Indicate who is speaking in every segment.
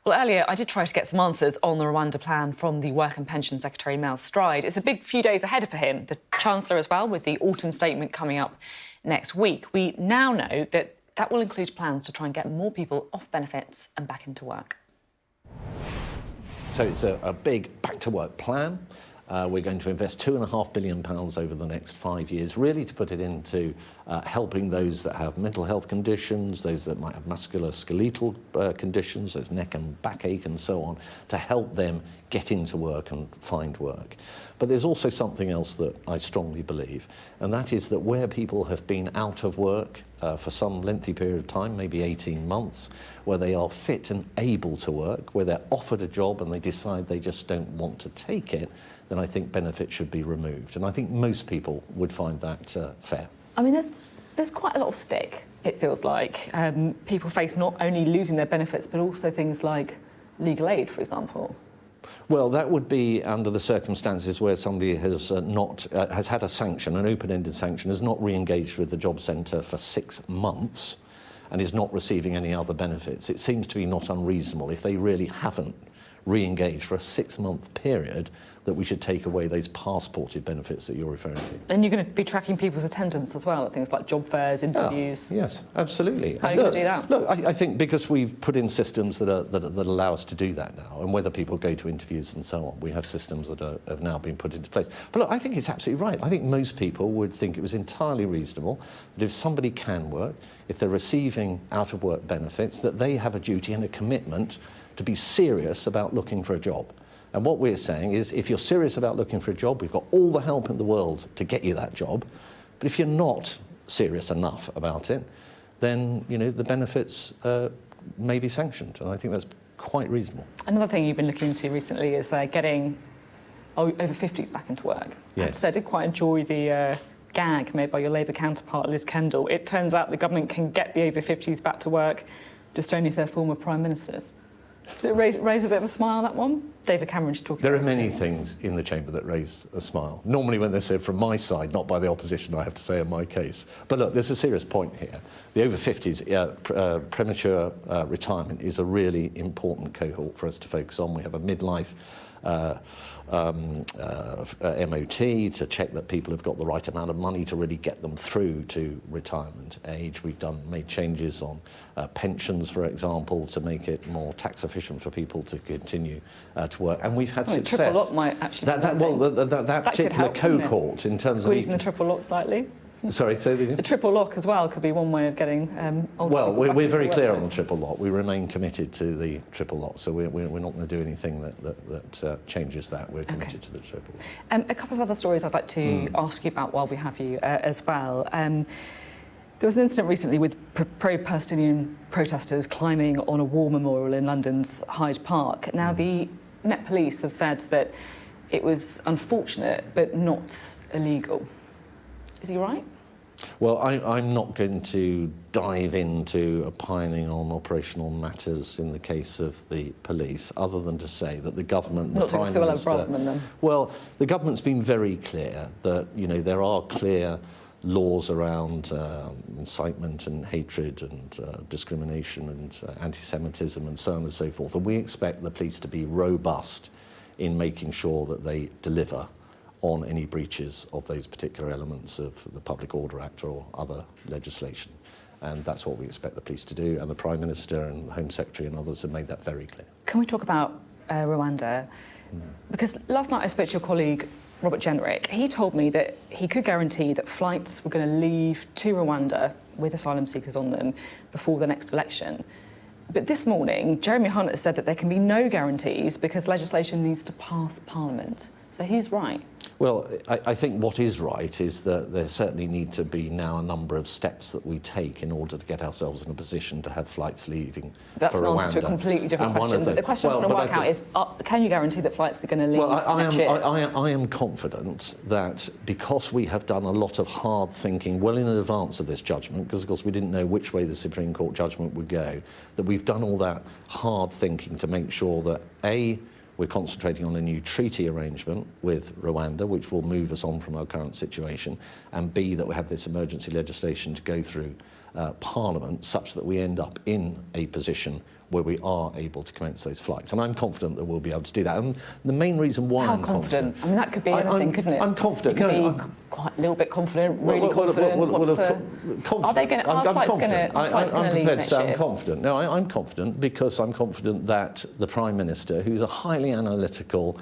Speaker 1: Well, earlier I did try to get some answers on the Rwanda plan from the Work and Pension Secretary, Mel Stride. It's a big few days ahead for him, the Chancellor as well, with the autumn statement coming up next week. We now know that that will include plans to try and get more people off benefits and back into work.
Speaker 2: So it's a big back-to-work plan. We're going to invest £2.5 billion over the next 5 years, really to put it into helping those that have mental health conditions, those that might have musculoskeletal conditions, those neck and backache and so on, to help them get into work and find work. But there's also something else that I strongly believe, and that is that where people have been out of work for some lengthy period of time, maybe 18 months, where they are fit and able to work, where they're offered a job and they decide they just don't want to take it, then I think benefits should be removed. And I think most people would find that fair.
Speaker 1: I mean, there's quite a lot of stick, it feels like. People face not only losing their benefits, but also things like legal aid, for example.
Speaker 2: Well, that would be under the circumstances where somebody has has had a sanction, an open-ended sanction, has not re-engaged with the job centre for 6 months and is not receiving any other benefits. It seems to be not unreasonable, if they really haven't re-engaged for a 6-month period, that we should take away those passported benefits that you're referring to.
Speaker 1: And you're going to be tracking people's attendance as well at things like job fairs, interviews.
Speaker 2: Yeah, yes, absolutely.
Speaker 1: How are you going to do that?
Speaker 2: Look, I think because we've put in systems that allow us to do that now, and whether people go to interviews and so on, we have systems that have now been put into place. But look, I think it's absolutely right. I think most people would think it was entirely reasonable that if somebody can work, if they're receiving out-of-work benefits, that they have a duty and a commitment to be serious about looking for a job. And what we're saying is, if you're serious about looking for a job, we've got all the help in the world to get you that job. But if you're not serious enough about it, then, you know, the benefits may be sanctioned. And I think that's quite reasonable.
Speaker 1: Another thing you've been looking into recently is getting over 50s back into work.
Speaker 2: Yes.
Speaker 1: I did quite enjoy the gag made by your Labour counterpart, Liz Kendall. It turns out the government can get the over 50s back to work just only if they're former prime ministers. Did it raise a bit of a smile, that one? David Cameron's talking
Speaker 2: There are
Speaker 1: about
Speaker 2: many things in the chamber that raise a smile. Normally when they're said from my side, not by the opposition, I have to say in my case. But look, there's a serious point here. The over 50s premature retirement is a really important cohort for us to focus on. We have a midlife MOT to check that people have got the right amount of money to really get them through to retirement age. We've made changes on pensions, for example, to make it more tax efficient for people to continue to work. And we've had success.
Speaker 1: Triple lock might actually
Speaker 2: that particular cohort in terms
Speaker 1: squeezing the triple lock slightly.
Speaker 2: Sorry, say that again?
Speaker 1: The triple lock as well could be one way of getting older.
Speaker 2: Well, we're very clear on the triple lock. We remain committed to the triple lock, so we're not going to do anything that changes that. We're committed to the triple lock.
Speaker 1: A couple of other stories I'd like to ask you about while we have you as well. There was an incident recently with pro-Palestinian protesters climbing on a war memorial in London's Hyde Park. Now, the Met Police have said that it was unfortunate but not illegal. Is he right?
Speaker 2: Well, I'm not going to dive into opining on operational matters in the case of the police, other than to say that the government, the Prime Minister... Well, the government's been very clear that, you know, there are clear laws around incitement and hatred and discrimination and anti-Semitism and so on and so forth. And we expect the police to be robust in making sure that they deliver on any breaches of those particular elements of the Public Order Act or other legislation. And that's what we expect the police to do, and the Prime Minister and the Home Secretary and others have made that very clear.
Speaker 1: Can we talk about Rwanda? Because last night I spoke to your colleague, Robert Jenrick. He told me that he could guarantee that flights were going to leave to Rwanda with asylum seekers on them before the next election. But this morning, Jeremy Hunt has said that there can be no guarantees because legislation needs to pass Parliament. So who's right?
Speaker 2: Well, I think what is right is that there certainly need to be now a number of steps that we take in order to get ourselves in a position to have flights leaving
Speaker 1: That's
Speaker 2: for
Speaker 1: an
Speaker 2: Rwanda.
Speaker 1: answer to a completely different question. The question I want to work out is, can you guarantee that flights are going to leave next year?
Speaker 2: I am confident that because we have done a lot of hard thinking well in advance of this judgment, because of course we didn't know which way the Supreme Court judgment would go, that we've done all that hard thinking to make sure that A, we're concentrating on a new treaty arrangement with Rwanda, which will move us on from our current situation, and B, that we have this emergency legislation to go through Parliament such that we end up in a position where we are able to commence those flights. And I'm confident that we'll be able to do that. And the main reason why
Speaker 1: I'm confident? I mean, that could be anything, couldn't it?
Speaker 2: I'm confident.
Speaker 1: You could be quite a little bit confident, really confident. Are they going to? Are flights going to?
Speaker 2: I'm prepared to say I'm confident. No, I'm confident because I'm confident that the Prime Minister, who's a highly analytical,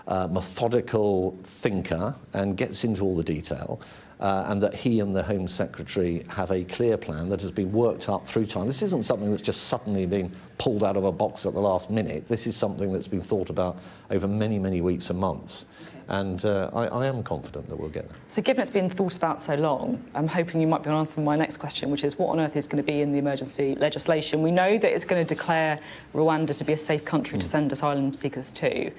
Speaker 2: methodical thinker and gets into all the detail, and that he and the Home Secretary have a clear plan that has been worked up through time. This isn't something that's just suddenly been pulled out of a box at the last minute. This is something that's been thought about over many, many weeks and months. And I am confident that we'll get there.
Speaker 1: So given it's been thought about so long, I'm hoping you might be able to answer my next question, which is what on earth is going to be in the emergency legislation? We know that it's going to declare Rwanda to be a safe country to send asylum seekers to.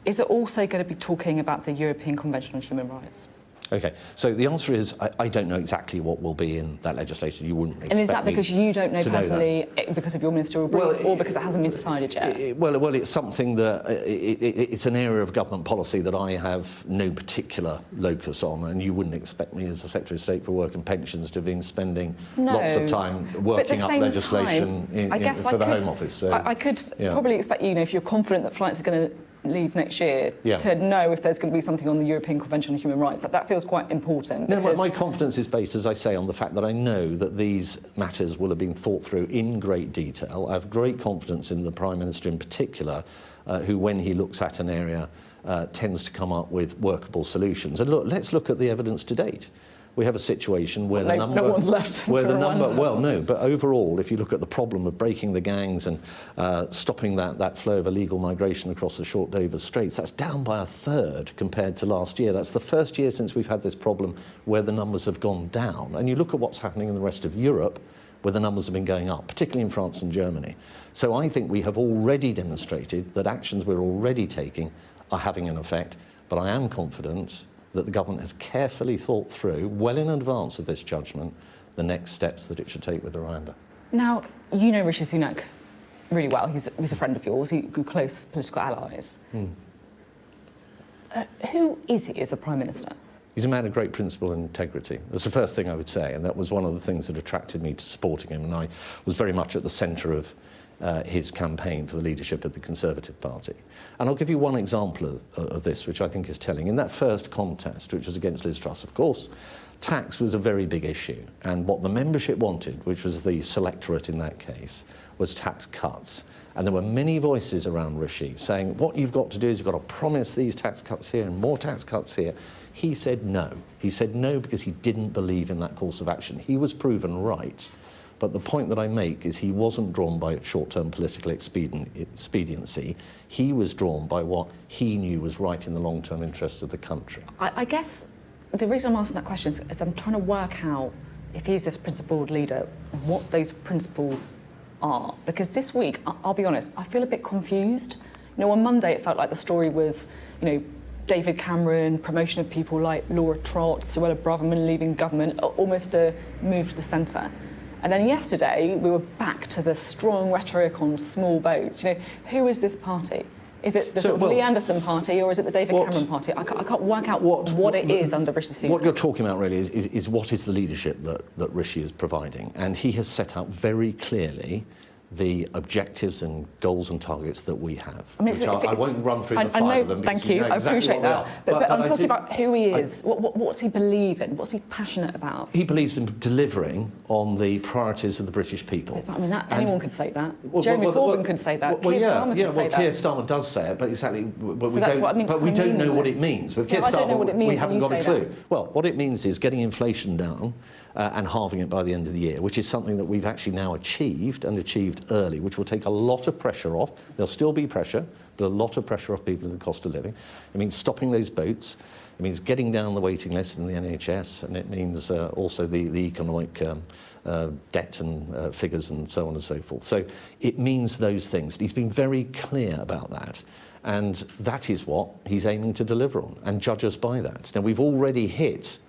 Speaker 1: Is it also going to be talking about the European Convention on Human Rights?
Speaker 2: OK, so the answer is I don't know exactly what will be in that legislation. You wouldn't expect me.
Speaker 1: And is that because you don't know personally, because of your ministerial brief, or because it hasn't been decided yet?
Speaker 2: Well, it's something that it's an area of government policy that I have no particular locus on, and you wouldn't expect me as the Secretary of State for Work and Pensions to have been spending lots of time working up legislation for the Home Office. So,
Speaker 1: I could probably expect you know, if you're confident that flights are going to leave next year, to know if there's going to be something on the European Convention on Human Rights. That feels quite important.
Speaker 2: No, my confidence is based, as I say, on the fact that I know that these matters will have been thought through in great detail. I have great confidence in the Prime Minister in particular, who, when he looks at an area, tends to come up with workable solutions. And look, let's look at the evidence to date. We have a situation where the number...
Speaker 1: No one's left
Speaker 2: Well, no, but overall, if you look at the problem of breaking the gangs and stopping that flow of illegal migration across the short Dover Straits, that's down by a third compared to last year. That's the first year since we've had this problem where the numbers have gone down. And you look at what's happening in the rest of Europe, where the numbers have been going up, particularly in France and Germany. So I think we have already demonstrated that actions we're already taking are having an effect, but I am confident that the government has carefully thought through, well in advance of this judgment, the next steps that it should take with Rwanda.
Speaker 1: Now, you know Rishi Sunak really well. He's a friend of yours. You're close political allies. Who is he as a Prime Minister?
Speaker 2: He's a man of great principle and integrity. That's the first thing I would say, and that was one of the things that attracted me to supporting him, and I was very much at the centre of his campaign for the leadership of the Conservative Party. And I'll give you one example of this, which I think is telling. In that first contest, which was against Liz Truss, of course, tax was a very big issue. And what the membership wanted, which was the selectorate in that case, was tax cuts. And there were many voices around Rishi saying, what you've got to do is you've got to promise these tax cuts here and more tax cuts here. He said no. He said no because he didn't believe in that course of action. He was proven right. But the point that I make is he wasn't drawn by short-term political expediency. He was drawn by what he knew was right in the long-term interests of the country.
Speaker 1: I guess the reason I'm asking that question is I'm trying to work out, if he's this principled leader, what those principles are. Because this week, I'll be honest, I feel a bit confused. You know, on Monday it felt like the story was, you know, David Cameron, promotion of people like Laura Trott, Suella Braverman leaving government, almost a move to the centre. And then yesterday, we were back to the strong rhetoric on small boats. You know, who is this party? Is it the sort of Lee Anderson party, or is it the David Cameron party? I can't work out what it is under Rishi Sunak.
Speaker 2: What you're talking about really is what is the leadership that Rishi is providing. And he has set out very clearly the objectives and goals and targets that we have. I mean, I won't run through the five of them.
Speaker 1: Thank you, I appreciate that. But I'm talking about who he is. What's he believe in? What's he passionate about?
Speaker 2: He believes in delivering on the priorities of the British people.
Speaker 1: I mean, anyone could say that. Jeremy Corbyn could say that. Keir Starmer could say that.
Speaker 2: Keir Starmer does say it, but exactly,
Speaker 1: but we
Speaker 2: don't know what it means. With Keir Starmer, we haven't got a clue. Well, what it means is getting inflation down and halving it by the end of the year, which is something that we've actually now achieved and achieved early, which will take a lot of pressure off. There'll still be pressure, but a lot of pressure off people in the cost of living. It means stopping those boats. It means getting down the waiting list in the NHS, and it means also the economic debt and figures and so on and so forth. So it means those things. He's been very clear about that. And that is what he's aiming to deliver on, and judge us by that. Now, we've already hit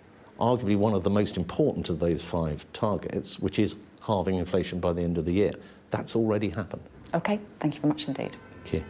Speaker 2: arguably one of the most important of those 5 targets, which is halving inflation by the end of the year. That's already happened.
Speaker 1: OK, thank you very much indeed.
Speaker 2: Thank you.